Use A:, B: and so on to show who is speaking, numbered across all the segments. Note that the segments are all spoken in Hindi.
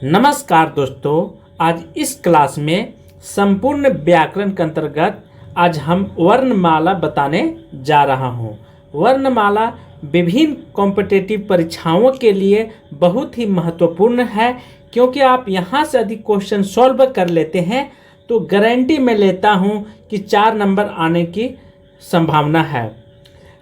A: नमस्कार दोस्तों, आज इस क्लास में संपूर्ण व्याकरण के अंतर्गत आज हम वर्णमाला बताने जा रहा हूँ। वर्णमाला विभिन्न कॉम्पिटिटिव परीक्षाओं के लिए बहुत ही महत्वपूर्ण है, क्योंकि आप यहाँ से यदि क्वेश्चन सॉल्व कर लेते हैं तो गारंटी मैं लेता हूँ कि 4 नंबर आने की संभावना है।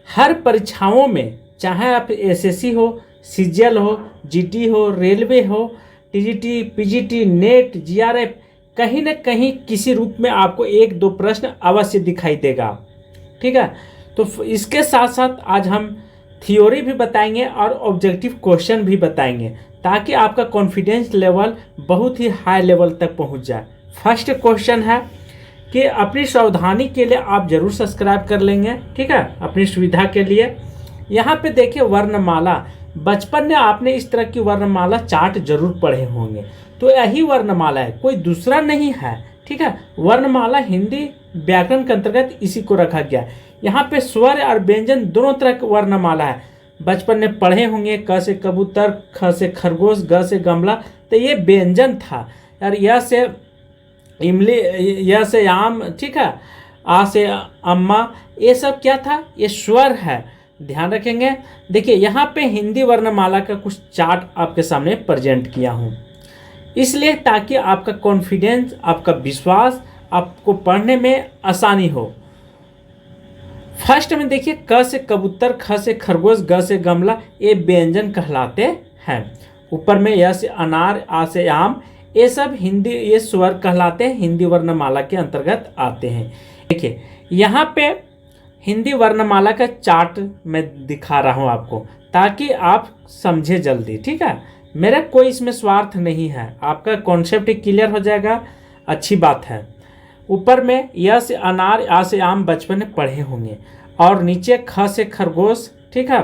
A: हर परीक्षाओं में, चाहे आप एसएससी हो, सीजीएल हो, जीटी हो, रेलवे हो, टीजीटी, पीजीटी, नेट, जीआरएफ, कहीं न कहीं किसी रूप में आपको 1-2 प्रश्न अवश्य दिखाई देगा। ठीक है, तो इसके साथ साथ आज हम थ्योरी भी बताएंगे और ऑब्जेक्टिव क्वेश्चन भी बताएंगे, ताकि आपका कॉन्फिडेंस लेवल बहुत ही हाई लेवल तक पहुंच जाए। फर्स्ट क्वेश्चन है कि अपनी सावधानी के लिए आप जरूर सब्सक्राइब कर लेंगे, ठीक है, अपनी सुविधा के लिए। यहाँ पे देखिए वर्णमाला, बचपन में आपने इस तरह की वर्णमाला चार्ट जरूर पढ़े होंगे। तो यही वर्णमाला है, कोई दूसरा नहीं है। ठीक है, वर्णमाला हिंदी व्याकरण के अंतर्गत इसी को रखा गया। यहाँ पे स्वर और व्यंजन दोनों तरह की वर्णमाला है। बचपन में पढ़े होंगे, क से कबूतर, ख से खरगोश, ग से गमला, तो ये व्यंजन था। और य से इमली, य से आम, ठीक है, आ से अम्मा, ये सब क्या था? ये स्वर है, ध्यान रखेंगे। देखिए यहाँ पे हिंदी वर्णमाला का कुछ चार्ट आपके सामने प्रेजेंट किया हूँ, इसलिए ताकि आपका कॉन्फिडेंस, आपका विश्वास, आपको पढ़ने में आसानी हो। फर्स्ट में देखिए, क से कबूतर, ख से खरगोश, ग से गमला, ये व्यंजन कहलाते हैं। ऊपर में य से अनार, आ से आम, ये सब हिंदी, ये स्वर कहलाते हैं, हिंदी वर्णमाला के अंतर्गत आते हैं। देखिए यहाँ पे हिंदी वर्णमाला का चार्ट मैं दिखा रहा हूँ आपको, ताकि आप समझे जल्दी। ठीक है, मेरा कोई इसमें स्वार्थ नहीं है, आपका कॉन्सेप्ट क्लियर हो जाएगा, अच्छी बात है। ऊपर में य से अनार, आ से आम बचपन में पढ़े होंगे, और नीचे ख से खरगोश, ठीक है,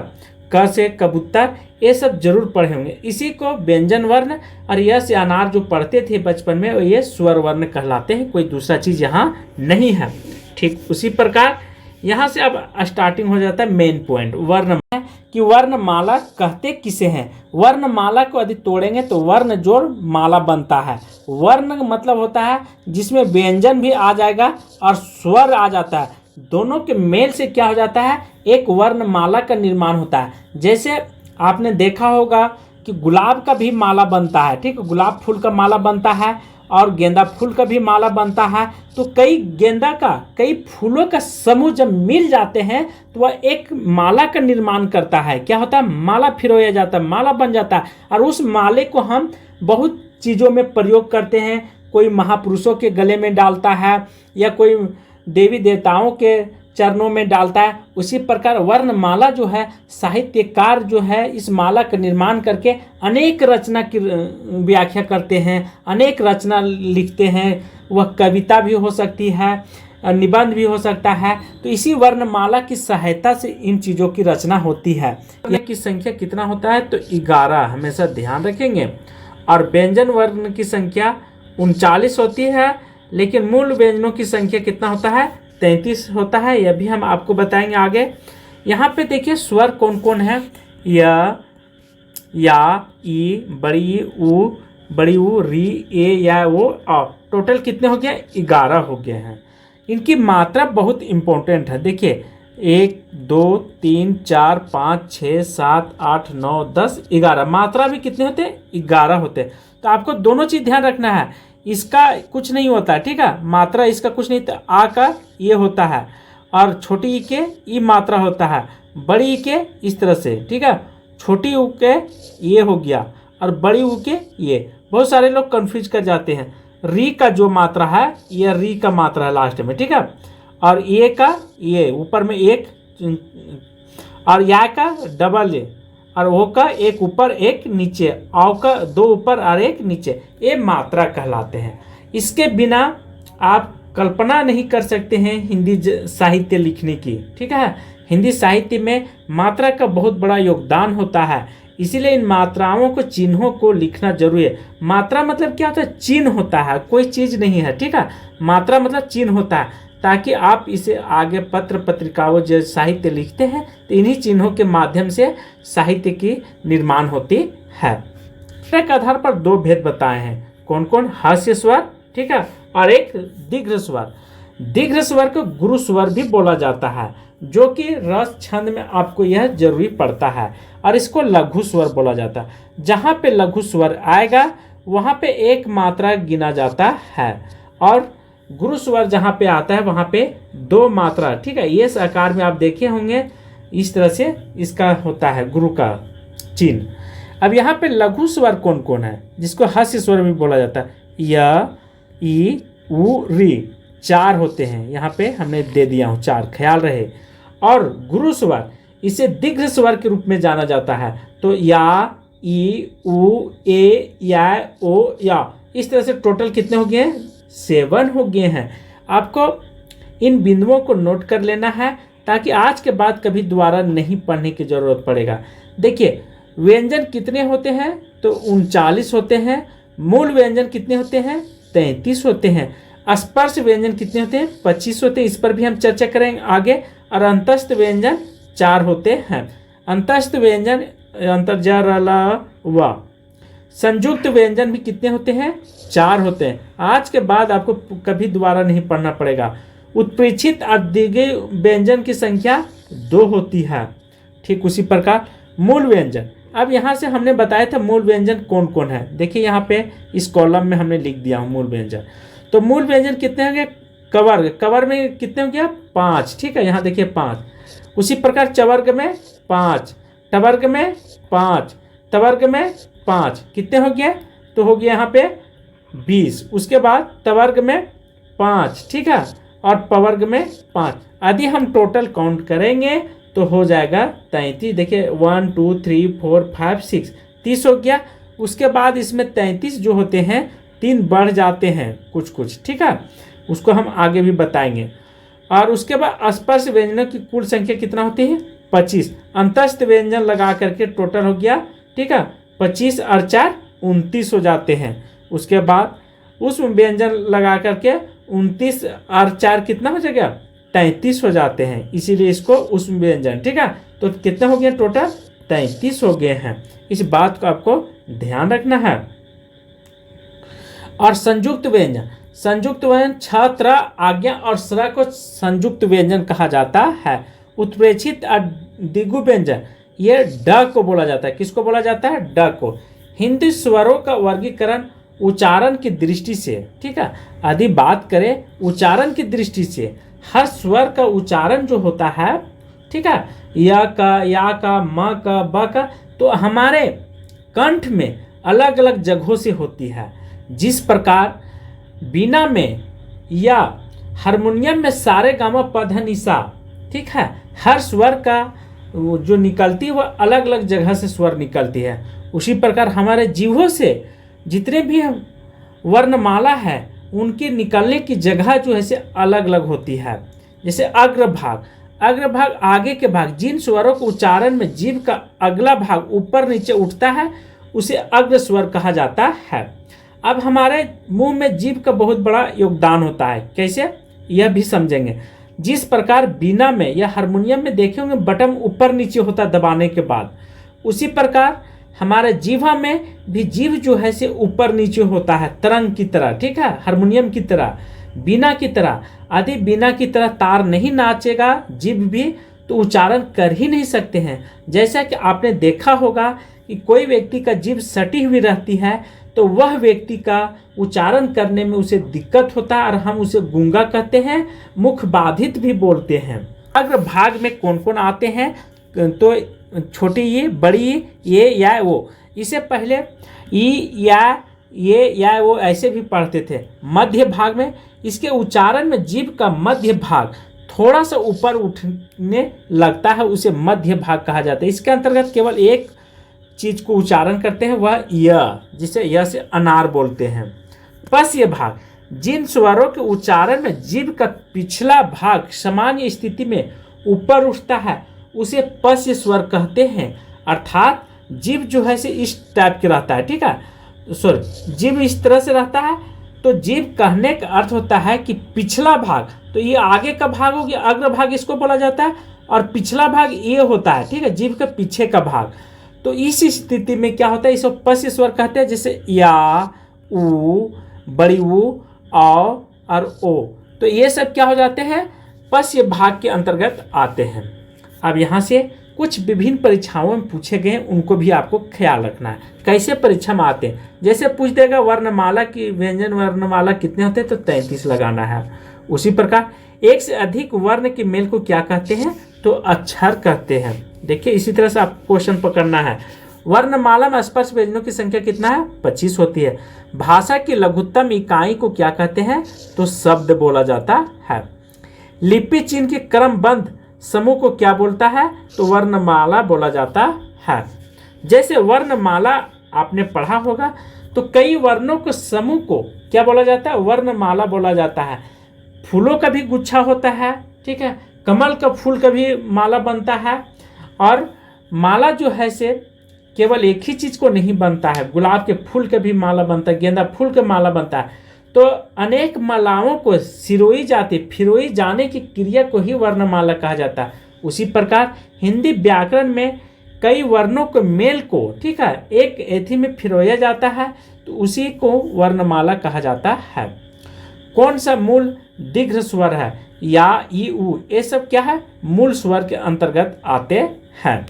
A: क से कबूतर, ये सब जरूर पढ़े होंगे। इसी को व्यंजन वर्ण और य से अनार जो पढ़ते थे बचपन में, ये स्वर वर्ण कहलाते हैं, कोई दूसरा चीज़ यहाँ नहीं है। ठीक उसी प्रकार यहाँ से अब स्टार्टिंग हो जाता है मेन पॉइंट, वर्ण कि वर्णमाला कहते किसे हैं। वर्णमाला को यदि तोड़ेंगे तो वर्ण जोड़ माला बनता है। वर्ण मतलब होता है जिसमें व्यंजन भी आ जाएगा और स्वर आ जाता है, दोनों के मेल से क्या हो जाता है, एक वर्णमाला का निर्माण होता है। जैसे आपने देखा होगा कि गुलाब का भी माला बनता है, ठीक, गुलाब फूल का माला बनता है और गेंदा फूल का भी माला बनता है। तो कई गेंदा का, कई फूलों का समूह जब मिल जाते हैं तो वह एक माला का निर्माण करता है। क्या होता है? माला फिरोया जाता है, माला बन जाता है। और उस माले को हम बहुत चीज़ों में प्रयोग करते हैं। कोई महापुरुषों के गले में डालता है, या कोई देवी देवताओं के चरणों में डालता है। उसी प्रकार वर्णमाला जो है, साहित्यकार जो है इस माला का निर्माण करके अनेक रचना की व्याख्या करते हैं, अनेक रचना लिखते हैं। वह कविता भी हो सकती है, निबंध भी हो सकता है। तो इसी वर्णमाला की सहायता से इन चीज़ों की रचना होती है। की संख्या कितना होता है? तो 11 हमेशा ध्यान रखेंगे। और व्यंजन वर्ण की संख्या 39 होती है, लेकिन मूल व्यंजनों की संख्या कितना होता है? 33 होता है। यह भी हम आपको बताएंगे आगे। यहाँ पे देखिए स्वर कौन कौन है। य, या, ई, बड़ी ऊ, बड़ी ऊ, री, ए, या, ओ, आ। टोटल कितने हो गए? 11 हो गए हैं। इनकी मात्रा बहुत इंपॉर्टेंट है। देखिए 1, 2, 3, 4, 5, 6, 7, 8, 9, 10, 11। मात्रा भी कितने होते हैं? 11 होते हैं। तो आपको दोनों चीज़ ध्यान रखना है, इसका कुछ नहीं होता है, ठीक है, मात्रा इसका कुछ नहीं। तो आ का ये होता है, और छोटी ई के ई मात्रा होता है, बड़ी ई के इस तरह से, ठीक है, छोटी ऊ के ये हो गया, और बड़ी ऊ के ये। बहुत सारे लोग कंफ्यूज कर जाते हैं। री का जो मात्रा है, ये री का मात्रा है लास्ट में, ठीक है, और ये का ये ऊपर में एक, और या का डबल ए, और ओ का एक ऊपर एक नीचे, औ का 2 ऊपर और 1 नीचे, ये मात्रा कहलाते हैं। इसके बिना आप कल्पना नहीं कर सकते हैं हिंदी साहित्य लिखने की। ठीक है, हिंदी साहित्य में मात्रा का बहुत बड़ा योगदान होता है, इसीलिए इन मात्राओं को, चिन्हों को लिखना जरूरी है। मात्रा मतलब क्या होता है? चिन्ह होता है, कोई चीज़ नहीं है। ठीक है, मात्रा मतलब चिन्ह होता है, ताकि आप इसे आगे पत्र पत्रिकाओं जो साहित्य लिखते हैं तो इन्हीं चिन्हों के माध्यम से साहित्य की निर्माण होती है। घोषणा के आधार पर दो भेद बताए हैं। कौन कौन? हास्य स्वर, ठीक है, और एक दीर्घ स्वर। दीर्घ स्वर को गुरु स्वर भी बोला जाता है, जो कि रस छंद में आपको यह जरूरी पड़ता है, और इसको लघु स्वर बोला जाता है। जहाँ पे लघु स्वर आएगा वहाँ पे एक मात्रा गिना जाता है, और गुरु स्वर जहाँ पे आता है वहाँ पे दो मात्रा, ठीक है। ये इस आकार में आप देखे होंगे, इस तरह से इसका होता है गुरु का चिन्ह। अब यहाँ पे लघु स्वर कौन कौन है, जिसको हास्य स्वर भी बोला जाता है? य, ई, उ, री, 4 होते हैं। यहाँ पे हमने दे दिया हूँ 4, ख्याल रहे। और गुरु स्वर, इसे दीर्घ स्वर के रूप में जाना जाता है। तो या, ई, उ, ए, या, ओ, या, इस तरह से टोटल कितने हो गए हैं? 7 हो गए हैं। आपको इन बिंदुओं को नोट कर लेना है, ताकि आज के बाद कभी दोबारा नहीं पढ़ने की जरूरत पड़ेगा। देखिए, व्यंजन कितने होते हैं? तो 39 होते हैं। मूल व्यंजन कितने होते हैं? 33 होते हैं। स्पर्श व्यंजन कितने होते हैं? 25 होते हैं। इस पर भी हम चर्चा करेंगे आगे। और अंतस्थ व्यंजन 4 होते हैं। अंतस्थ व्यंजन व। संयुक्त व्यंजन भी कितने होते हैं? 4 होते हैं। आज के बाद आपको कभी दोबारा नहीं पढ़ना पड़ेगा। उत्प्रेक्षित और द्विगीय व्यंजन की संख्या 2 होती है। ठीक उसी प्रकार मूल व्यंजन। अब यहाँ से हमने बताया था मूल व्यंजन कौन कौन है। देखिए यहाँ पे इस कॉलम में हमने लिख दिया हूँ मूल व्यंजन। तो मूल व्यंजन कितने होंगे? कवर्ग, कवर्ग में कितने हो गया? 5, ठीक है, यहाँ देखिए 5। उसी प्रकार चवर्ग में 5, टवर्ग में 5, तवर्ग में 5, कितने हो गए? तो हो गया यहाँ पे 20। उसके बाद तवर्ग में 5, ठीक है, और पवर्ग में 5। यदि हम टोटल काउंट करेंगे तो हो जाएगा 33। देखिए 1 2 3 4 5 6, 30 हो गया। उसके बाद इसमें 33 जो होते हैं 3 बढ़ जाते हैं कुछ कुछ, ठीक है, उसको हम आगे भी बताएंगे। और उसके बाद स्पर्श व्यंजनों की कुल संख्या कितना होती है? 25। अंतस्थ व्यंजन लगा करके टोटल हो गया, ठीक है, 25 और 4 29 हो जाते हैं। उसके बाद उस व्यंजन लगा करके 29 और 4 कितना हो जाएगा? 33 हो जाते हैं, इसीलिए इसको उस व्यंजन, ठीक है। तो कितने हो गए? टोटल 33 हो गए हैं। इस बात को आपको ध्यान रखना है। और संयुक्त व्यंजन, संयुक्त व्यंजन छ, त्र, आज्ञा और स्र को संयुक्त व्यंजन कहा जाता है। उत्प्रेक्षित और द्विगु व्यंजन, ये ड को बोला जाता है। किसको बोला जाता है? ड को। हिंदी स्वरों का वर्गीकरण उच्चारण की दृष्टि से, ठीक है, यदि बात करें उच्चारण की दृष्टि से, हर स्वर का उच्चारण जो होता है, ठीक है, य का, या का, म का, ब का, तो हमारे कंठ में अलग अलग जगहों से होती है। जिस प्रकार बीना में या हारमोनियम में सारे गामा पध निसा, ठीक है, हर स्वर का जो निकलती है वह अलग अलग जगह से स्वर निकलती है। उसी प्रकार हमारे जीवों से जितने भी वर्णमाला है उनके निकलने की जगह जो है से अलग अलग होती है। जैसे अग्रभाग, अग्रभाग आगे के भाग, जिन स्वरों को उच्चारण में जीभ का अगला भाग ऊपर नीचे उठता है उसे अग्र स्वर कहा जाता है। अब हमारे मुंह में जीभ का बहुत बड़ा योगदान होता है। कैसे? यह भी समझेंगे। जिस प्रकार बीना में या हारमोनियम में देखे होंगे बटन ऊपर नीचे होता है दबाने के बाद, उसी प्रकार हमारे जीवा में भी जीभ जो है से ऊपर नीचे होता है, तरंग की तरह, ठीक है, हारमोनियम की तरह, बीना की तरह। यदि बीना की तरह तार नहीं नाचेगा जीभ भी, तो उच्चारण कर ही नहीं सकते हैं। जैसा कि आपने देखा होगा कि कोई व्यक्ति का जीभ सटी हुई रहती है तो वह व्यक्ति का उच्चारण करने में उसे दिक्कत होता है और हम उसे गूंगा कहते हैं, मुख बाधित भी बोलते हैं। अग्रभाग में कौन कौन आते हैं? तो छोटी ये, बड़ी ये, या वो। इसे पहले ई, या, ये, या वो ऐसे भी पढ़ते थे। मध्य भाग में इसके उच्चारण में जीभ का मध्य भाग थोड़ा सा ऊपर उठने लगता है, उसे मध्य भाग कहा जाता है। इसके अंतर्गत केवल एक चीज को उच्चारण करते हैं, वह य, जिसे य से अनार बोलते हैं। पश्य भाग, जिन स्वरों के उच्चारण में जीभ का पिछला भाग सामान्य स्थिति में ऊपर उठता है उसे पश्य स्वर कहते हैं। अर्थात जीभ जो है से इस टाइप के रहता है, ठीक है, सॉरी, जीभ इस तरह से रहता है। तो जीभ कहने का अर्थ होता है कि पिछला भाग, तो ये आगे का भाग हो गया, अग्र भाग इसको बोला जाता है, और पिछला भाग ये होता है, ठीक है, जीभ के पीछे का भाग। तो इस स्थिति में क्या होता है, इसको पस्य स्वर कहते हैं, जैसे या, उ, बड़ी ऊ, औ और ओ। तो ये सब क्या हो जाते हैं, पस्य भाग के अंतर्गत आते हैं। अब यहाँ से कुछ विभिन्न परीक्षाओं में पूछे गए हैं, उनको भी आपको ख्याल रखना है कैसे परीक्षा में आते हैं। जैसे पूछ देगा वर्णमाला की व्यंजन वर्णमाला कितने होते हैं, तो 33 लगाना है। उसी प्रकार एक से अधिक वर्ण के मेल को क्या कहते हैं, तो अक्षर कहते हैं। देखिए इसी तरह से आप क्वेश्चन पकड़ना है। वर्णमाला में स्पर्श व्यंजनों की संख्या कितना है, 25 होती है। भाषा की लघुत्तम इकाई को क्या कहते हैं, तो शब्द बोला जाता है। लिपि चिन्ह के क्रमबद्ध समूह को क्या बोलता है, तो वर्णमाला बोला जाता है। जैसे वर्णमाला आपने पढ़ा होगा, तो कई वर्णों के समूह को क्या बोला जाता है, वर्णमाला बोला जाता है। फूलों का भी गुच्छा होता है, ठीक है, कमल का फूल का भी माला बनता है। और माला जो है से केवल एक ही चीज को नहीं बनता है, गुलाब के फूल का भी माला बनता है, गेंदा फूल का माला बनता है। तो अनेक मालाओं को सिरोई जाती फिरोई जाने की क्रिया को ही वर्णमाला कहा जाता है। उसी प्रकार हिंदी व्याकरण में कई वर्णों के मेल को, ठीक है, एक एथी में फिरोया जाता है, तो उसी को वर्णमाला कहा जाता है। कौन सा मूल दीर्घ स्वर है, या, ई, उ, ये सब क्या है, मूल स्वर के अंतर्गत आते हैं।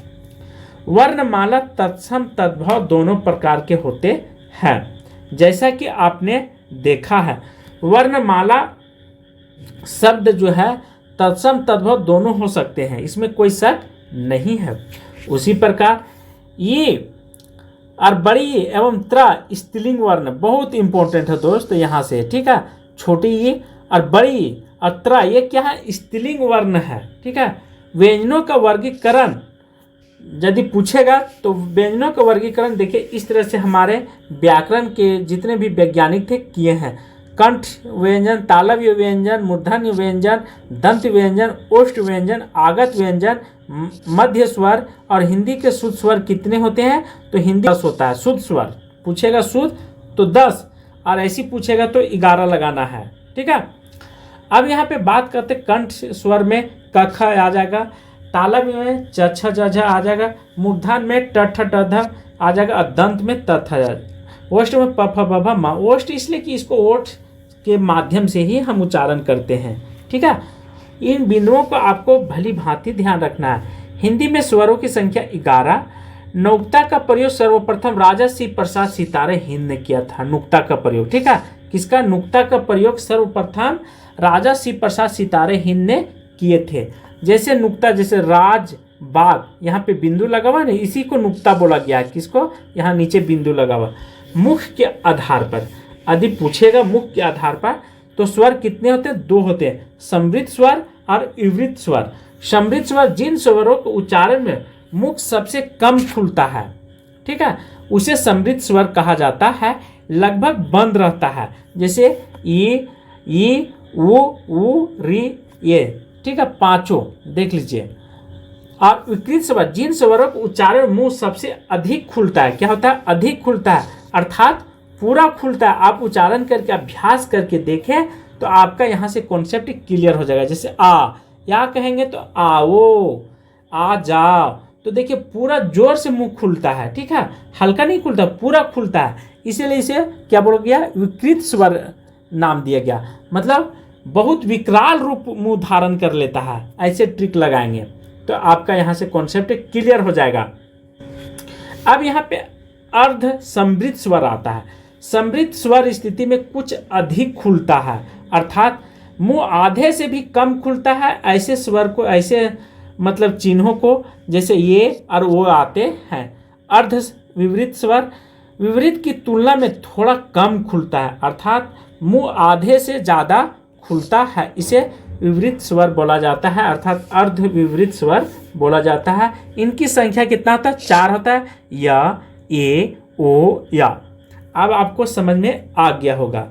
A: वर्णमाला तत्सम तद्भव दोनों प्रकार के होते हैं। जैसा कि आपने देखा है, वर्णमाला शब्द जो है तत्सम तद्भव दोनों हो सकते हैं, इसमें कोई शक नहीं है। उसी प्रकार ये और बड़ी एवं त्र स्त्रीलिंग वर्ण बहुत इंपॉर्टेंट है दोस्त, यहाँ से, ठीक है। छोटी ये और बड़ी और त्र ये क्या है, स्त्रीलिंग वर्ण है, ठीक है। व्यंजनों का वर्गीकरण यदि पूछेगा तो व्यंजनों का वर्गीकरण देखिए इस तरह से हमारे व्याकरण के जितने भी वैज्ञानिक थे किए हैं। कंठ व्यंजन, तालव्य व्यंजन, मूर्धन्य व्यंजन, दंत व्यंजन, ओष्ठ व्यंजन, आगत व्यंजन, मध्य स्वर और हिंदी के शुद्ध स्वर कितने होते हैं, तो हिंदी 10 होता है। शुद्ध स्वर पूछेगा शुद्ध तो 10, और ऐसी पूछेगा तो 11 लगाना है, ठीक है। अब यहाँ पे बात करते कंठ स्वर में क ख आ जाएगा, तालव्य में च छ ज झ आ जाएगा, मूर्धन्य में ट ठ ड ध आ जाएगा, और दंत में त थ आ जाएगा। ओष्ठ में प फ ब भ म। ओष्ठ इसलिए कि इसको ओठ के माध्यम से ही हम उच्चारण करते हैं, ठीक है। इन बिंदुओं को आपको भली भांति ध्यान रखना है। हिंदी में स्वरों की संख्या 11। नुक्ता का प्रयोग सर्वप्रथम राजा शिव प्रसाद सितारे हिंद ने किया था। नुक्ता का प्रयोग, ठीक है, किसका, नुक्ता का प्रयोग सर्वप्रथम राजा शिव प्रसाद सितारे हिंद ने किए थे। जैसे नुक्ता, जैसे राज बाग, यहाँ पे बिंदु लगा हुआ है ना, इसी को नुक्ता बोला गया है। किसको, यहाँ नीचे बिंदु लगा हुआ। मुख के आधार पर यदि पूछेगा, मुख के आधार पर तो स्वर कितने होते हैं, 2 होते हैं, समृद्ध स्वर और विवृत स्वर। समृद्ध स्वर जिन स्वरों के उच्चारण में मुख सबसे कम खुलता है, ठीक है, उसे समृद्ध स्वर कहा जाता है, लगभग बंद रहता है। जैसे ई, उ, री, ये, ठीक है, पांचों देख लीजिए। और विकृत स्वर जिन स्वरों के उच्चारण में मुंह सबसे अधिक खुलता है, क्या होता है, अधिक खुलता है, अर्थात पूरा खुलता है। आप उच्चारण करके अभ्यास करके देखें तो आपका यहाँ से कॉन्सेप्ट क्लियर हो जाएगा। जैसे आ, या कहेंगे तो आओ, आ जाओ, तो देखिए पूरा जोर से मुंह खुलता है, ठीक है, हल्का नहीं खुलता, पूरा खुलता है। इसीलिए इसे क्या बोला गया, विकृत स्वर नाम दिया गया। मतलब बहुत विकराल रूप मुंह धारण कर लेता है। ऐसे ट्रिक लगाएंगे तो आपका यहाँ से कॉन्सेप्ट क्लियर हो जाएगा। अब यहाँ पे अर्ध समृद्ध स्वर आता है। समृद्ध स्वर स्थिति में कुछ अधिक खुलता है, अर्थात मुंह आधे से भी कम खुलता है। ऐसे स्वर को, ऐसे मतलब चिन्हों को, जैसे ये और वो आते हैं। अर्ध विवृत स्वर विवृत की तुलना में थोड़ा कम खुलता है, अर्थात मुंह आधे से ज़्यादा खुलता है। इसे विवृत स्वर बोला जाता है, अर्थात अर्ध विवृत स्वर बोला जाता है। इनकी संख्या कितना होता है, 4 होता है, या, ए, ओ, या। अब आपको समझ में आ गया होगा।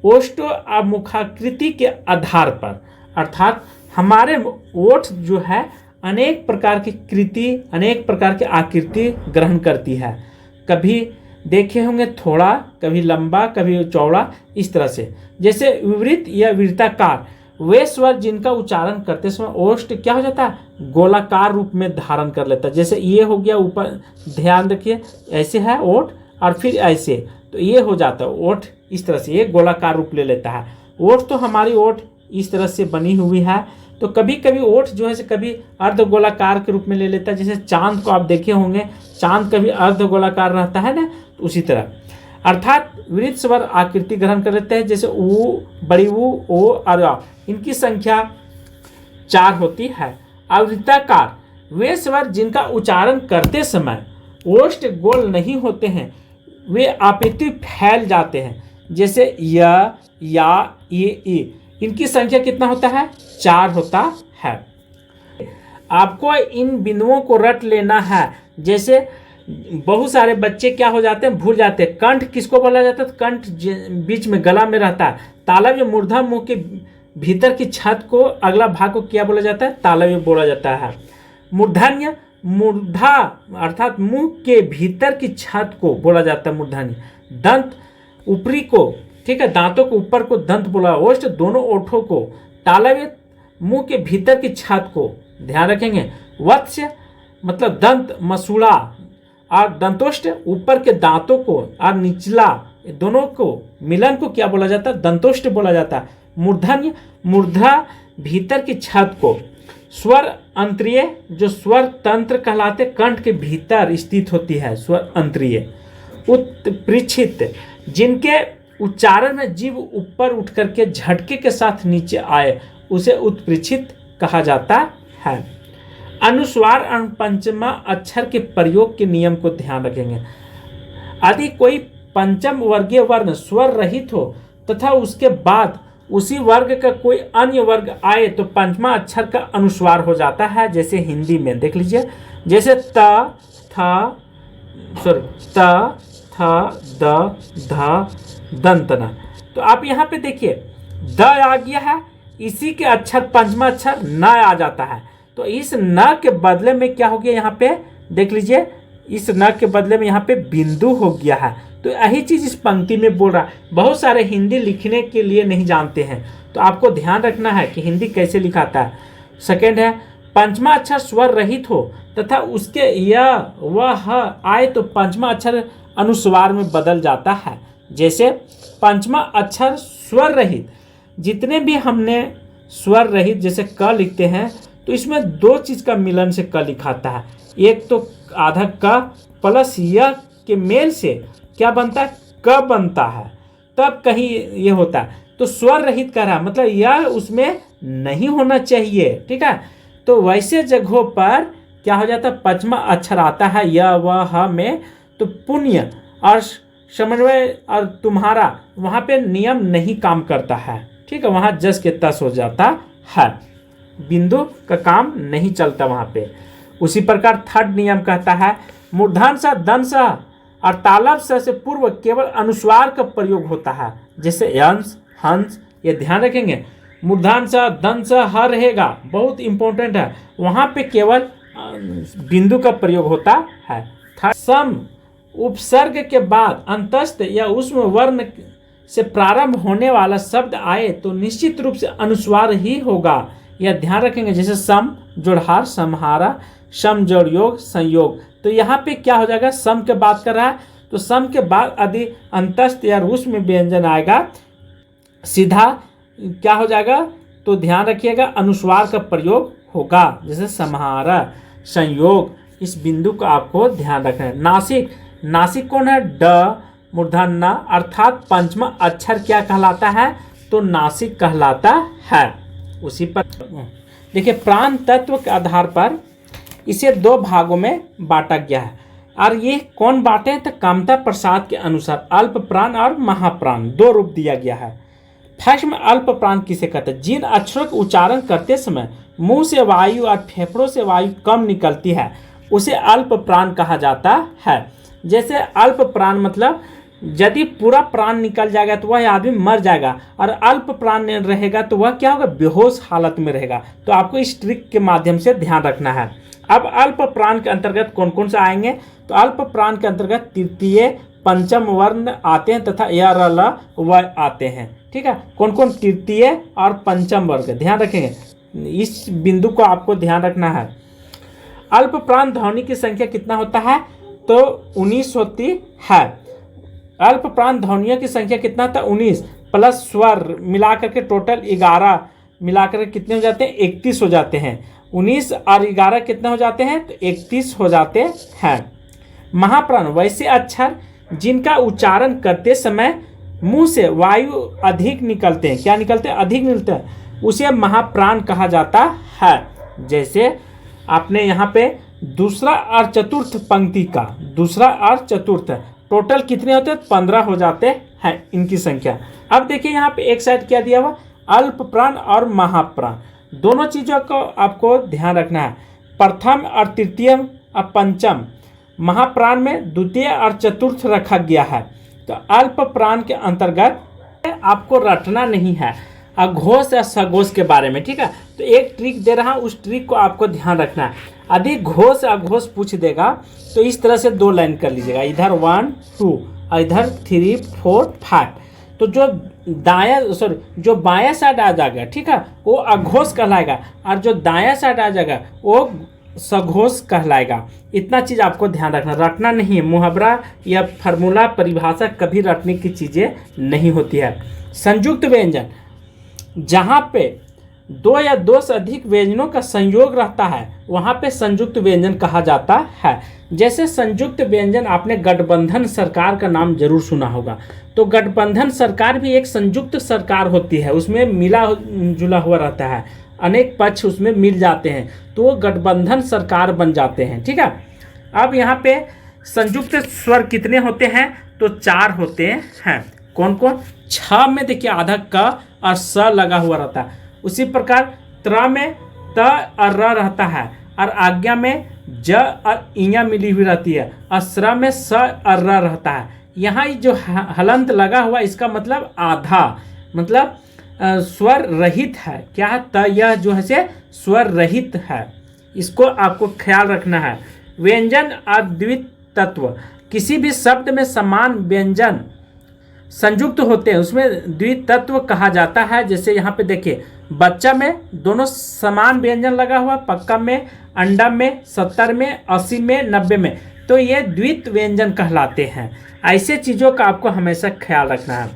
A: ओष्ठ और मुखाकृति के आधार पर, अर्थात हमारे ओठ जो है अनेक प्रकार की कृति, अनेक प्रकार की आकृति ग्रहण करती है। कभी देखे होंगे थोड़ा, कभी लंबा, कभी चौड़ा, इस तरह से। जैसे विवृत या वृत्ताकार वे स्वर जिनका उच्चारण करते समय ओष्ठ क्या हो जाता है, गोलाकार रूप में धारण कर लेता है। जैसे ये हो गया ऊपर, ध्यान रखिए ऐसे है ओठ और फिर ऐसे, तो ये हो जाता है ओठ, इस तरह से ये गोलाकार रूप ले लेता है। ओठ तो हमारी ओठ इस तरह से बनी हुई है, तो कभी कभी ओठ जो है कभी अर्ध गोलाकार के रूप में ले लेता है। जैसे चांद को आप देखे होंगे, चांद कभी अर्ध गोलाकार रहता है ना, तो उसी तरह अर्थात वृत्त स्वर आकृति ग्रहण कर लेते हैं। जैसे ऊ, बड़ी ऊ, ओ और आ, इनकी संख्या 4 होती है। आवृत्ताकार वे स्वर जिनका उच्चारण करते समय ओष्ठ गोल नहीं होते हैं, वे आपत्ति फैल जाते हैं। जैसे य, या, ये, इनकी संख्या कितना होता है, 4 होता है। आपको इन बिंदुओं को रट लेना है। जैसे बहुत सारे बच्चे क्या हो जाते हैं, भूल जाते हैं। कंठ किसको बोला जाता है, कंठ बीच में गला में रहता है। तालव्य मूर्धा मुंह के भीतर की छत को, अगला भाग को क्या बोला जाता है, तालव्य बोला जाता है। मूर्धन्य मूर्धा अर्थात मुंह के भीतर की छत को बोला जाता है मूर्धन्य। दंत ऊपरी को, ठीक है, दांतों के ऊपर को दंत बोला। ओष्ठ दोनों ओठों को। तालव्य मुंह के भीतर की छत को, ध्यान रखेंगे। वत्स्य मतलब दंत मसूड़ा, और दंतोष्ठ ऊपर के दांतों को और निचला दोनों को मिलन को क्या बोला जाता है, दंतोष्ठ बोला जाता है। मूर्धन्य मूर्धा भीतर की छत को। स्वर अंतरीय जो स्वर तंत्र कहलाते, कंठ के भीतर स्थित होती है स्वर अंतरीय। उत्प्रेक्षित जिनके उच्चारण में जीभ ऊपर उठ करके झटके के साथ नीचे आए, उसे उत्प्रेक्षित कहा जाता है। अनुस्वार पंचमा अक्षर के प्रयोग के नियम को ध्यान रखेंगे। यदि कोई पंचम वर्गीय वर्ण स्वर रहित हो तथा उसके बाद उसी वर्ग का कोई अन्य वर्ग आए तो पंचमा अक्षर का अनुस्वार हो जाता है। जैसे हिंदी में देख लीजिए, जैसे त, थ, द, ध, दंतना। तो आप यहाँ पे देखिए द आ गया है, इसी के अक्षर पंचमा अक्षर न आ जाता है। तो इस न के बदले में क्या हो गया, यहाँ पे देख लीजिए, इस न के बदले में यहाँ पे बिंदु हो गया है। तो यही चीज इस पंक्ति में बोल रहा है। बहुत सारे हिंदी लिखने के लिए नहीं जानते हैं, तो आपको ध्यान रखना है कि हिंदी कैसे लिखाता है। सेकेंड है, पंचमा अक्षर स्वर रहित हो तथा उसके य व ह आए तो पंचमा अक्षर अनुस्वार में बदल जाता है। जैसे पंचमा अक्षर स्वर रहित, जितने भी हमने स्वर रहित जैसे क लिखते हैं, तो इसमें 2 चीज का मिलन से क लिखाता है। एक तो आधा क प्लस य के मेल से क्या बनता है, क बनता है, तब कहीं ये होता है। तो स्वर रहित कह रहा है, मतलब यह उसमें नहीं होना चाहिए, ठीक है। तो वैसे जगहों पर क्या हो जाता है, पंचमा अक्षर आता है य व ह में, तो पुण्य और समन्वय और तुम्हारा वहां पे नियम नहीं काम करता है, ठीक है। वहां जस के तस हो जाता है, बिंदु का काम नहीं चलता वहां पे। उसी प्रकार थर्ड नियम कहता है, मूर्धन सा दन सा और तालब सा से पूर्व केवल अनुस्वार का प्रयोग होता है। जैसे यंस, हंस, ये ध्यान रखेंगे। मूर्धन सा दन सा ह रहेगा, बहुत इंपॉर्टेंट है, वहां पे केवल बिंदु का प्रयोग होता है। सम उपसर्ग के बाद अंतस्थ या उष्म वर्ण से प्रारंभ होने वाला शब्द आए तो निश्चित रूप से अनुस्वार ही होगा, यह ध्यान रखेंगे। जैसे सम जोड़हार, समहारा, सम जोड़ योग, संयोग। तो यहाँ पे क्या हो जाएगा, सम के बात कर रहा है, तो सम के बाद यदि अंतस्थ या उष्म व्यंजन आएगा, सीधा क्या हो जाएगा, तो ध्यान रखिएगा अनुस्वार का प्रयोग होगा। जैसे समहारा, संयोग, इस बिंदु का आपको ध्यान रखना है। नासिक, नासिक कौन है, ड मूर्धन्य अर्थात पंचमा अक्षर क्या कहलाता है, तो नासिक कहलाता है। उसी पर देखिए, प्राण तत्व के आधार पर इसे 2 भागों में बांटा गया है। और ये कौन बांटे हैं, तो कामता प्रसाद के अनुसार अल्प प्राण और महाप्राण 2 रूप दिया गया है। फर्स्ट में अल्प प्राण किसे कहते हैं, जिन अक्षरों का उच्चारण करते समय मुंह से वायु और फेफड़ों से वायु कम निकलती है, उसे अल्प प्राण कहा जाता है। जैसे अल्प प्राण मतलब यदि पूरा प्राण निकल जाएगा तो वह आदमी मर जाएगा, और अल्प प्राण रहेगा तो वह क्या होगा, बेहोश हालत में रहेगा। तो आपको इस ट्रिक के माध्यम से ध्यान रखना है। अब अल्प प्राण के अंतर्गत कौन कौन से आएंगे, तो अल्प प्राण के अंतर्गत तृतीय, पंचम वर्ण आते हैं तथा य र ल व आते हैं। ठीक है, कौन कौन तृतीय और पंचम वर्ग, ध्यान रखेंगे, इस बिंदु को आपको ध्यान रखना है। अल्प प्राण ध्वनि की संख्या कितना होता है, तो 19 होती है। अल्प प्राण ध्वनियों की संख्या कितना था, 19 प्लस स्वर मिलाकर के टोटल 11 मिलाकर के कितने हो जाते हैं, 31 हो जाते हैं। 19 और 11 कितने हो जाते हैं, तो 31 हो जाते हैं। महाप्राण वैसे अक्षर जिनका उच्चारण करते समय मुंह से वायु अधिक निकलते हैं, क्या निकलते हैं, अधिक निकलते हैं, उसे महाप्राण कहा जाता है। जैसे आपने यहाँ पे दूसरा और चतुर्थ पंक्ति का, दूसरा और चतुर्थ टोटल कितने होते हैं, 15 हो जाते हैं इनकी संख्या। अब देखिए यहाँ पे एक साइड क्या दिया हुआ, अल्प प्राण और महाप्राण, दोनों चीज़ों को आपको ध्यान रखना है। प्रथम और तृतीय और पंचम, महाप्राण में द्वितीय और चतुर्थ रखा गया है। तो अल्प प्राण के अंतर्गत आपको रटना नहीं है अघोष या सघोष के बारे में। ठीक है, तो एक ट्रिक दे रहा हूँ, उस ट्रिक को आपको ध्यान रखना है। यदि घोष अघोष पूछ देगा तो इस तरह से 2 लाइन कर लीजिएगा, इधर 1 2 और इधर 3 4 5। तो जो बायां साइड आ जाएगा, ठीक है, वो अघोष कहलाएगा, और जो दायां साइड आ जाएगा वो सघोष कहलाएगा। इतना चीज़ आपको ध्यान रखना, रटना नहीं है। मुहावरा या फार्मूला परिभाषा कभी रटने की चीज़ें नहीं होती है। संयुक्त व्यंजन, जहाँ पे 2 या 2 से अधिक व्यंजनों का संयोग रहता है वहाँ पे संयुक्त व्यंजन कहा जाता है। जैसे संयुक्त व्यंजन, आपने गठबंधन सरकार का नाम जरूर सुना होगा। तो गठबंधन सरकार भी एक संयुक्त सरकार होती है, उसमें मिला जुला हुआ रहता है, अनेक पक्ष उसमें मिल जाते हैं, तो वो गठबंधन सरकार बन जाते हैं। ठीक है, अब यहाँ पे संयुक्त स्वर कितने होते हैं, तो 4 होते हैं। कौन कौन, 6 में देखिए आधा क और स लगा हुआ रहता है। उसी प्रकार त्र में त और र रहता है, और आज्ञा में ज और इया मिली हुई रहती है, और स्र में स और र रहता है। यहाँ जो हलंत लगा हुआ इसका मतलब आधा, मतलब स्वर रहित है। क्या है, त यह जो है से स्वर रहित है, इसको आपको ख्याल रखना है। व्यंजन और द्वित तत्व, किसी भी शब्द में समान व्यंजन संयुक्त होते हैं उसमें द्वितत्व कहा जाता है। जैसे यहाँ पे देखिए, बच्चा में दोनों समान व्यंजन लगा हुआ, पक्का में, अंडा में, 70 में, 80 में, 90 में, तो ये द्वित व्यंजन कहलाते हैं। ऐसे चीज़ों का आपको हमेशा ख्याल रखना है।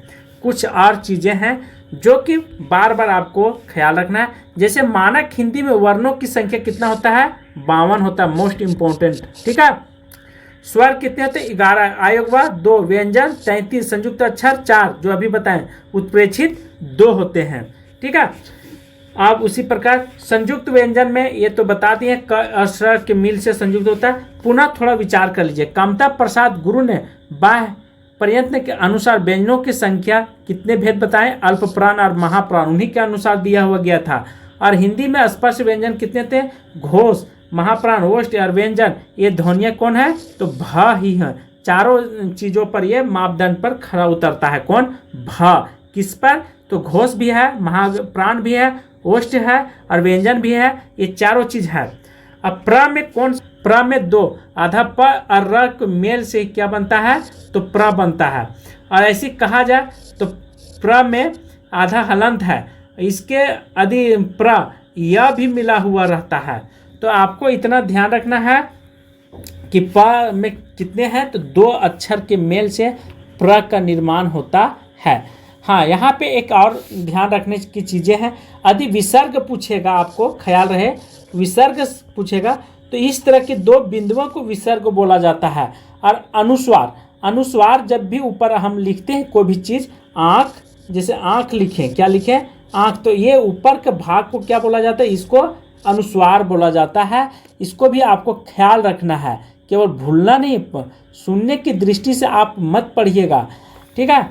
A: कुछ और चीज़ें हैं जो कि बार बार आपको ख्याल रखना है। जैसे मानक हिंदी में वर्णों की संख्या कितना होता है, 52 होता है, मोस्ट इम्पोर्टेंट। ठीक है, स्वर कितने होते हैं, 11, आयोगवा 2, व्यंजन 33, संयुक्त अक्षर 4 जो अभी बताएं, उत्प्रेक्षित 2 होते हैं। ठीक है, आप उसी प्रकार संयुक्त व्यंजन में ये तो बता दिए, क अक्षर के मिल से संयुक्त होता है। पुनः थोड़ा विचार कर लीजिए। कामता प्रसाद गुरु ने बाह्य प्रयत्न के अनुसार व्यंजनों की संख्या कितने भेद बताएं, अल्प प्राण और महाप्राण, उन्हीं के अनुसार दिया हुआ गया था। और हिंदी में स्पर्श व्यंजन कितने थे, घोष, महाप्राण, ओष्ठ और व्यंजन, ये ध्वनियाँ कौन है, तो भ ही है। चारों चीज़ों पर ये मापदंड पर खरा उतरता है। कौन, भ। किस पर, तो घोष भी है, महाप्राण भी है, ओष्ठ है और व्यंजन भी है, ये चारों चीज़ है। अब प्र में कौन, प्र में 2, आधा प और र के मेल से क्या बनता है, तो प्र बनता है। और ऐसे कहा जाए तो प्र में आधा हलंत है, इसके यदि प्र यह भी मिला हुआ रहता है। तो आपको इतना ध्यान रखना है कि प में कितने हैं, तो 2 अक्षर के मेल से प्र का निर्माण होता है। हाँ, यहाँ पे एक और ध्यान रखने की चीज़ें हैं। यदि विसर्ग पूछेगा, आपको ख्याल रहे, विसर्ग पूछेगा तो इस तरह के 2 बिंदुओं को विसर्ग बोला जाता है। और अनुस्वार, अनुस्वार जब भी ऊपर हम लिखते हैं कोई भी चीज़, आँख, जैसे आँख लिखें, क्या लिखें, आँख, तो ये ऊपर के भाग को क्या बोला जाता है, इसको अनुस्वार बोला जाता है। इसको भी आपको ख्याल रखना है, केवल भूलना नहीं, सुनने की दृष्टि से आप मत पढ़िएगा। ठीक है,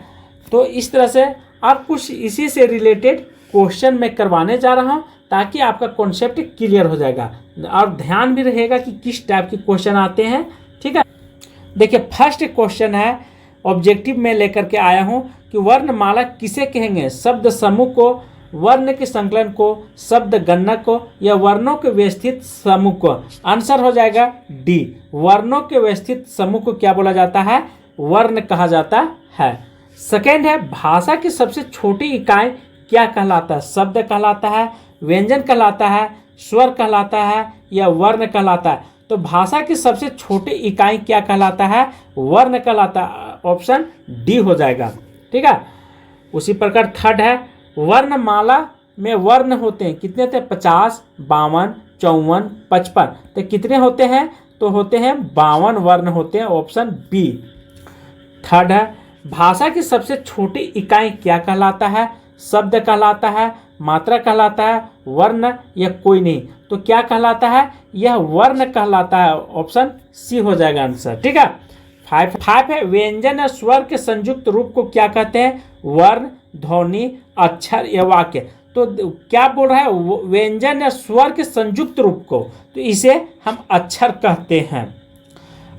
A: तो इस तरह से आप कुछ इसी से रिलेटेड क्वेश्चन मैं करवाने जा रहा हूँ ताकि आपका कॉन्सेप्ट क्लियर हो जाएगा और ध्यान भी रहेगा कि किस टाइप के क्वेश्चन आते हैं। ठीक है, देखिए फर्स्ट क्वेश्चन है, ऑब्जेक्टिव में लेकर के आया हूँ कि वर्णमाला किसे कहेंगे, शब्द समूह को, वर्ण के संकलन को, शब्द गणना को, या वर्णों के व्यवस्थित समूह को। आंसर हो जाएगा डी, वर्णों के व्यवस्थित समूह को क्या बोला जाता है, वर्ण कहा जाता है। सेकेंड है, भाषा की सबसे छोटी इकाई क्या कहलाता है? शब्द कहलाता है, व्यंजन कहलाता है, स्वर कहलाता है या वर्ण कहलाता है? तो भाषा की सबसे छोटी इकाई क्या कहलाता है? वर्ण कहलाता है। ऑप्शन डी हो जाएगा। ठीक है। उसी प्रकार थर्ड है, वर्णमाला में वर्ण होते हैं कितने थे? 50, 52, 54, 55। तो कितने होते हैं? तो होते हैं 52 वर्ण होते हैं। Option B. थर्ड है, भाषा की सबसे छोटी इकाई क्या कहलाता है? शब्द कहलाता है, मात्रा कहलाता है, वर्ण या कोई नहीं? तो क्या कहलाता है? यह वर्ण कहलाता है। ऑप्शन सी हो जाएगा आंसर। ठीक है। फाइव है, व्यंजन या स्वर के संयुक्त रूप को क्या कहते हैं? वर्ण, ध्वनि, अक्षर या वाक्य। तो क्या बोल रहा है? व्यंजन या स्वर के संयुक्त रूप को, तो इसे हम अक्षर कहते हैं।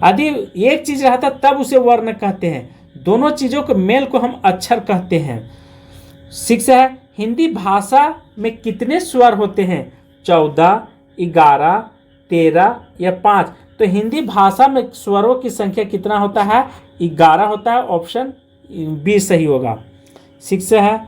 A: यदि एक चीज रहता तब उसे वर्ण कहते हैं। दोनों चीजों के मेल को हम अक्षर कहते हैं। 6 है, हिंदी भाषा में कितने स्वर होते हैं? 14, 11, 13 या 5? तो हिंदी भाषा में स्वरों की संख्या कितना होता है? 11 होता है। ऑप्शन बी सही होगा। 6 है,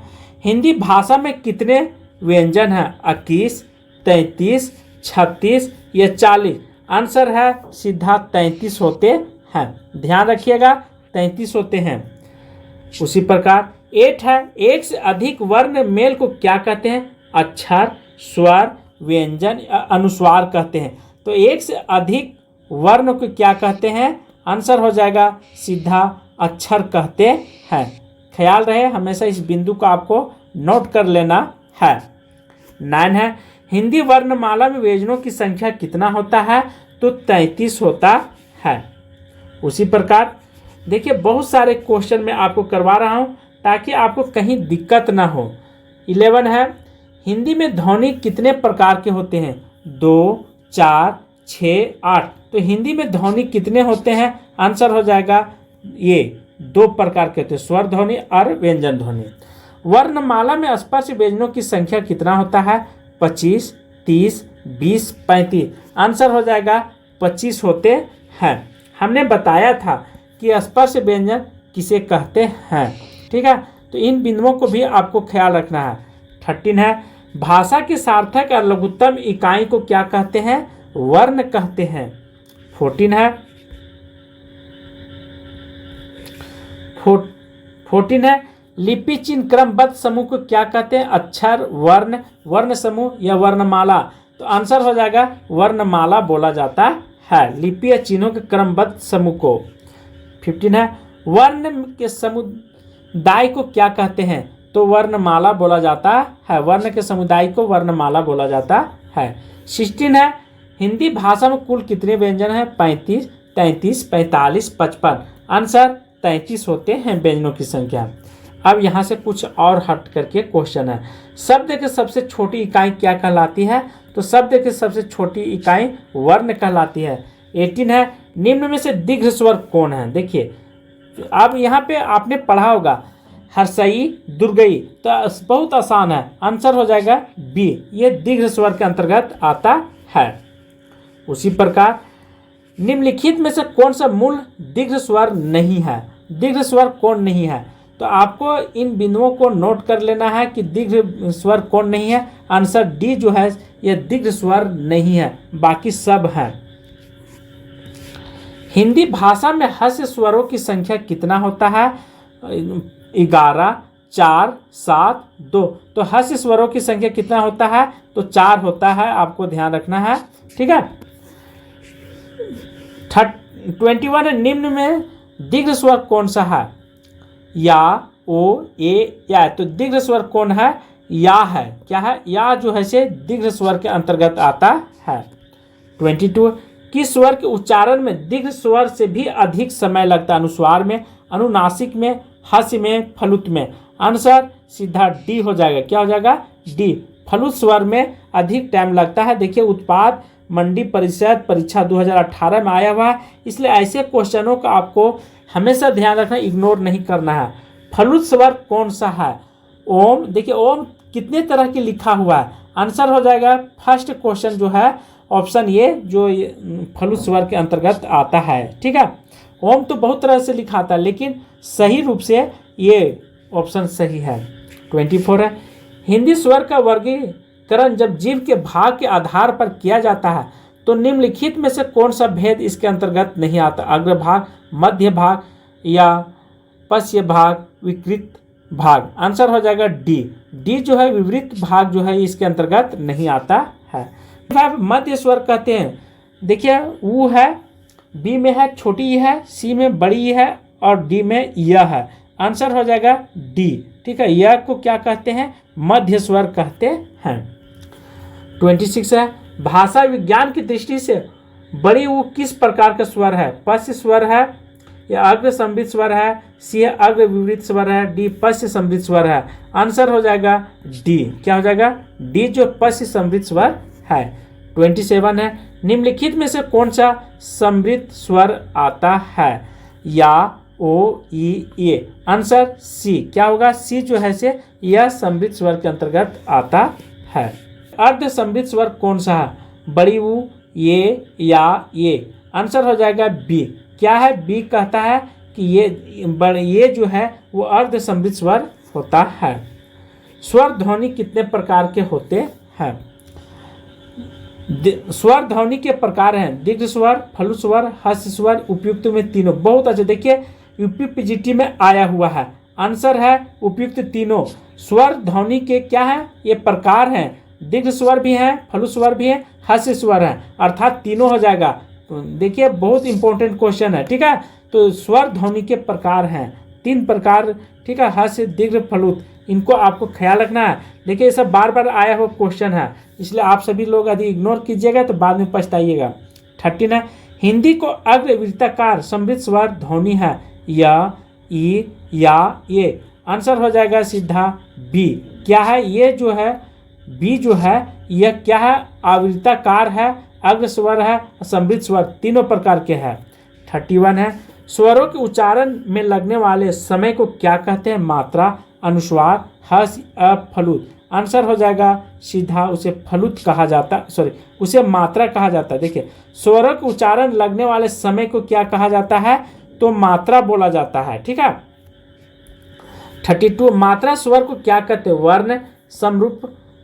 A: हिंदी भाषा में कितने व्यंजन हैं? 21, 33, 36 या 40? आंसर है सीधा 33 होते हैं। ध्यान रखिएगा 33 होते हैं। उसी प्रकार 8 है, एक से अधिक वर्ण मेल को क्या कहते हैं? अक्षर, स्वर, व्यंजन, अनुस्वार कहते हैं। तो एक से अधिक वर्ण को क्या कहते हैं? आंसर हो जाएगा सीधा अक्षर कहते हैं। ख्याल रहे, हमेशा इस बिंदु को आपको नोट कर लेना है। 9 है, हिंदी वर्णमाला में व्यंजनों की संख्या कितना होता है? तो 33 होता है। उसी प्रकार देखिए बहुत सारे क्वेश्चन मैं आपको करवा रहा हूं ताकि आपको कहीं दिक्कत ना हो। 11 है, हिंदी में ध्वनि कितने प्रकार के होते हैं? 2, 4, 6, 8। तो हिंदी में ध्वनि कितने होते हैं? आंसर हो जाएगा ये 2 प्रकार के होते हैं, स्वर ध्वनि और व्यंजन ध्वनि। वर्णमाला में स्पर्श व्यंजनों की संख्या कितना होता है? 25, 30, 20, 35। आंसर हो जाएगा 25 होते हैं। हमने बताया था कि स्पर्श व्यंजन किसे कहते हैं। ठीक है, तो इन बिंदुओं को भी आपको ख्याल रखना है। 13 है, भाषा की सार्थक और लघुत्तम इकाई को क्या कहते हैं? वर्ण कहते हैं। 14 है, 14 है, लिपि चिन्ह क्रमबद्ध समूह को क्या कहते हैं? अक्षर, वर्ण, वर्ण समूह या वर्णमाला? तो आंसर हो जाएगा वर्णमाला बोला जाता है, लिपि या चिन्हों के क्रमबद्ध समूह को। 15 है, वर्ण के समुदाय को क्या कहते हैं? तो वर्णमाला बोला जाता है, वर्ण के समुदाय को वर्णमाला बोला जाता है। 16 है, हिंदी भाषा में कुल कितने व्यंजन हैं? 35, 33, 45, 55। आंसर 33 होते हैं व्यंजनों की संख्या। अब यहाँ से कुछ और हट करके क्वेश्चन है, शब्द की सबसे छोटी इकाई क्या कहलाती है? तो शब्द की सबसे छोटी इकाई वर्ण कहलाती है। 18 है, निम्न में से दीर्घ स्वर कौन है? देखिए अब यहाँ पे आपने पढ़ा होगा हर्षई, दुर्गई, तो बहुत आसान है। आंसर हो जाएगा बी, ये दीर्घ स्वर के अंतर्गत आता है। उसी प्रकार निम्नलिखित में से कौन सा मूल दीर्घ स्वर नहीं है? दीर्घ स्वर कौन नहीं है? तो आपको इन बिंदुओं को नोट कर लेना है कि दीर्घ स्वर कौन नहीं है। आंसर डी जो है यह दीर्घ स्वर नहीं है, बाकी सब है। हिंदी भाषा में ह्रस्व स्वरों की संख्या कितना होता है? 11, 4, 7, 2। तो ह्रस्व स्वरों की संख्या कितना होता है? तो 4 होता है, आपको ध्यान रखना है। ठीक है। 21 निम्न में दीर्घ स्वर कौन सा है? या, ओ, ए, या। तो दीर्घ स्वर कौन है? या है। क्या है? या जो है से दीर्घ स्वर के अंतर्गत आता है। 22 किस स्वर के उच्चारण में दीर्घ स्वर से भी अधिक समय लगता है? अनुस्वार में, अनुनासिक में, हास्य में, फलुत में? आंसर सीधा डी हो जाएगा। क्या हो जाएगा? डी, फलुत स्वर में अधिक टाइम लगता है। देखिए उत्पाद मंडी परिषद परीक्षा 2018 में आया हुआ है, इसलिए ऐसे क्वेश्चनों का आपको हमेशा ध्यान रखना, इग्नोर नहीं करना है। फलुत स्वर कौन सा है? ओम। देखिए ओम कितने तरह की लिखा हुआ है? आंसर हो जाएगा फर्स्ट क्वेश्चन जो है ऑप्शन ये, जो फलुत स्वर के अंतर्गत आता है। ठीक है। ओम तो बहुत तरह से लिखा था, लेकिन सही रूप से ये ऑप्शन सही है। 24 है, हिंदी स्वर का वर्गीकरण जब जीव के भाग के आधार पर किया जाता है तो निम्नलिखित में से कौन सा भेद इसके अंतर्गत नहीं आता? अग्रभाग, मध्य भाग या पश्य भाग, विकृत भाग। आंसर हो जाएगा डी। डी जो है विवृत भाग जो है इसके अंतर्गत नहीं आता है। मध्य स्वर कहते हैं, देखिए ऊ है, बी में है छोटी ई है, सी में बड़ी ई है और डी में य है। आंसर हो जाएगा डी। ठीक है, य को क्या कहते हैं? मध्य स्वर कहते हैं। 26 है, भाषा विज्ञान की दृष्टि से बड़ी ऊ किस प्रकार का स्वर है? पश्य स्वर है या अग्र समृद्ध स्वर है, सी है अग्र विवृत स्वर है, डी पश्य समृद्ध स्वर है। आंसर हो जाएगा डी। क्या हो जाएगा? डी जो पश्य समृद्ध स्वर है। 27 है, निम्नलिखित में से कौन सा समृद्ध स्वर आता है? या, ओ, ई, ए। Answer C. क्या होगा? सी जो है से यह समृद्ध स्वर के अंतर्गत आता है। अर्ध समृद्ध स्वर कौन सा है? बड़ी ऊ, ये या ये। आंसर हो जाएगा बी। क्या है? बी कहता है कि ये जो है वो अर्ध समृद्ध स्वर होता है। स्वर ध्वनि कितने प्रकार के होते हैं? स्वर ध्वनि के प्रकार हैं दीर्घ स्वर, फलु स्वर, हस्य स्वर, उपयुक्त में तीनों। बहुत अच्छे, देखिए यूपी पीजीटी में आया हुआ है। आंसर है उपयुक्त तीनों। स्वर ध्वनि के क्या है? ये प्रकार हैं, दीर्घ स्वर भी है, फलु स्वर भी है, हस्य स्वर है, अर्थात तीनों हो जाएगा। तो देखिए बहुत इंपॉर्टेंट क्वेश्चन है। ठीक है, तो स्वर ध्वनि के प्रकार हैं 3 प्रकार। ठीक है, हस्य, दीर्घ, फलुत, इनको आपको ख्याल रखना है। देखिए ये सब बार बार आया हुआ क्वेश्चन है, इसलिए आप सभी लोग यदि इग्नोर कीजिएगा तो बाद में पछताइएगा। 13 है, हिंदी को अग्र वृत्ताकार समृद्ध स्वर ध्वनि है या, ई या ये। आंसर हो जाएगा सीधा बी। क्या है? ये जो है बी जो है यह क्या है? आवृत्ताकार है, अग्र स्वर है, समृद्ध स्वर, तीनों प्रकार के हैं। 31 है, स्वरों के उच्चारण में लगने वाले समय को क्या कहते हैं? मात्रा, अनुस्वार, हस, फलुत। आंसर हो जाएगा सीधा उसे फलुत कहा जाता, उसे मात्रा कहा जाता है। देखिए स्वरों के उच्चारण लगने वाले समय को क्या कहा जाता है? तो मात्रा बोला जाता है। ठीक है। 32, मात्रा स्वर को क्या कहते हैं? वर्ण, समरूप,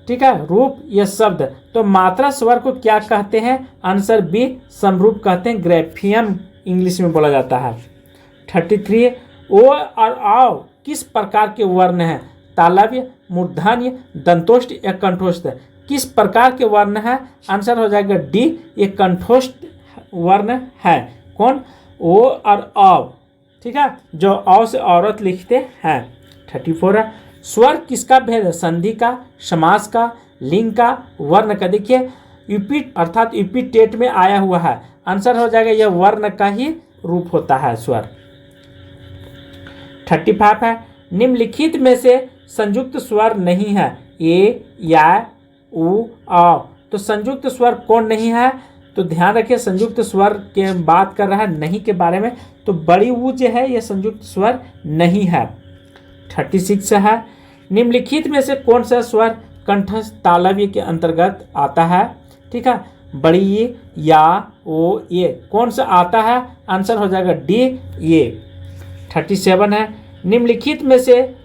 A: ठीक है, रूप या शब्द। तो मात्रा स्वर को क्या कहते हैं? आंसर बी, समरूप कहते हैं, ग्रेफियम इंग्लिश में बोला जाता है। 33, ओ और आओ किस प्रकार के वर्ण हैं? तालव्य, मूर्धन्य, दंतोष्ठ या कंठोष्ठ। किस प्रकार के वर्ण हैं? आंसर हो जाएगा डी, ये कंठोष्ठ वर्ण है। कौन? ओ और आव। ठीक है, जो औ से औरत लिखते हैं। 34 है, स्वर किसका भेद है? संधि का, समास का, लिंग का, वर्ण का। देखिए यूपी अर्थात यूपी टेट में आया हुआ है। आंसर हो जाएगा यह वर्ण का ही रूप होता है स्वर। 35 है, निम्नलिखित में से संयुक्त स्वर नहीं है? ए, या, उ, आ। तो संयुक्त स्वर कौन नहीं है? तो ध्यान रखिए संयुक्त स्वर के बात कर रहा है नहीं के बारे में। तो बड़ी ऊ जो है यह संयुक्त स्वर नहीं है। 36 है, निम्नलिखित में से कौन सा स्वर कंठस्थ तालव्य के अंतर्गत आता है? ठीक है, बड़ी ये, या, ओ, ये। कौन सा आता है? आंसर हो जाएगा डी, ये। 37 है, निम्नलिखित में से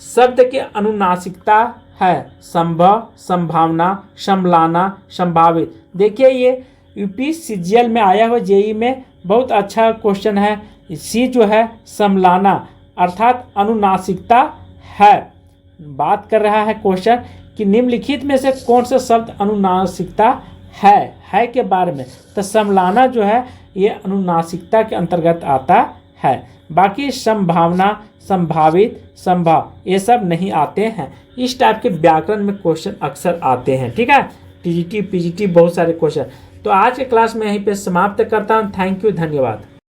A: शब्द की अनुनासिकता है? संभव, संभावना, समलाना, संभावित। देखिए ये यूपी सीजीएल में आया हुआ, जेई में बहुत अच्छा क्वेश्चन है। सी जो है समलाना अर्थात अनुनासिकता है। बात कर रहा है क्वेश्चन कि निम्नलिखित में से कौन सा शब्द अनुनासिकता है के बारे में। तो समलाना जो है ये अनुनासिकता के अंतर्गत आता है। बाकी संभावना, संभावित, संभव ये सब नहीं आते हैं। इस टाइप के व्याकरण में क्वेश्चन अक्सर आते हैं। ठीक है, टीजीटी, पीजीटी बहुत सारे क्वेश्चन। तो आज के क्लास में यहीं पे समाप्त करता हूँ। थैंक यू, धन्यवाद।